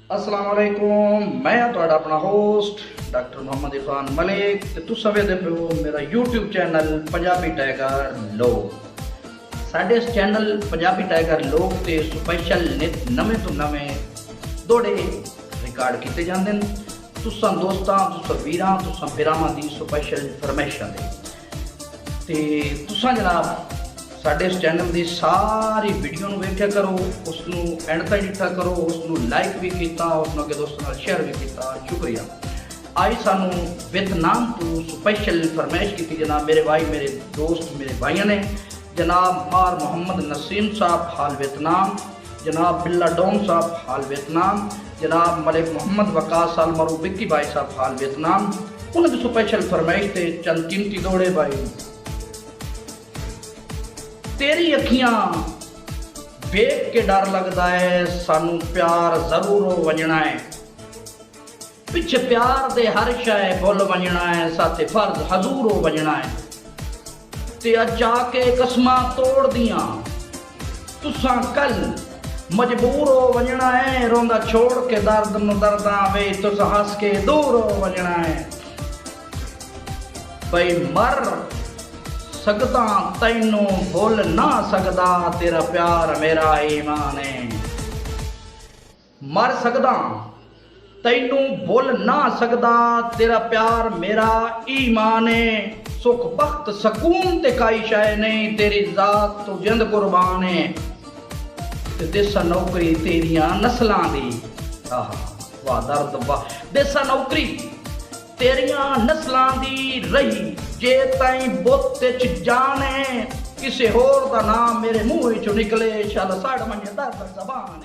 अस्सलाम वालेकुम, मैं तुहाडा अपना होस्ट डॉक्टर मोहम्मद इरफान मलिक ते तुसां वेखदे पे हो मेरा यूट्यूब चैनल पंजाबी टाइगर लोग। साडे इस चैनल पंजाबी टाइगर लोग ते स्पैशल नित नवें तो नवें दौड़े रिकॉर्ड किए जाते हैं तुसां दोस्तां, तुसां वीरां, तुसां भरावां दी स्पैशल फरमाइशां दे ते तुसां जनाब साडे इस चैनल की सारी वीडियो वेख्या करो, उसनू एंड तक डिठा करो, उसनू लाइक भी किया, उसनू अगे दोस्तों शेयर भी किया। शुक्रिया। आज सानू वियतनाम तो स्पैशल फरमाइश की जनाब मेरे भाई, मेरे दोस्त, मेरे भाइयों ने जनाब मार मोहम्मद नसीम साहब हाल वियतनाम, जनाब बिल्ला डोम साहब हाल वियतनाम, जनाब मलिक मोहम्मद वकास साल मरू बिक्की भाई साहब हाल वियतनाम। उन्होंने स्पैशल फरमाइश थे चंद कीमती दौड़े भाई। तेरी अखियां वेख के डर लगता है, सानू प्यार जरूर वजना है, पिछे प्यार दे हर शय भुल वजना है, साथे फर्ज हजूर वजना है। ते अचा के कसमां तोड़ दिया तुसां कल मजबूर हो वजना है, रोंदा छोड़ के दर्द नु दर्दा वे तुसां हंस के दूर हो वजना है। भाई मर सकदा तैनू भुल ना सकदा, तेरा प्यार मेरा ईमान है। मर सकदा तैनू भुल ना सकदा, तेरा प्यार मेरा ईमान है। सुख बख्त सकून ते काई शय नहीं, तेरी जात तो जिंद कुर्बान है। ते देसा नौकरी तेरियां नस्लां दी, वाह दर्द वाह। देसा नौकरी तेरियां नस्लां दी रही, जे ताई बुत च जाने, किसे होर दा नाम मेरे मुंह चो निकले, चल साड़ मन्ने दर्द जबान।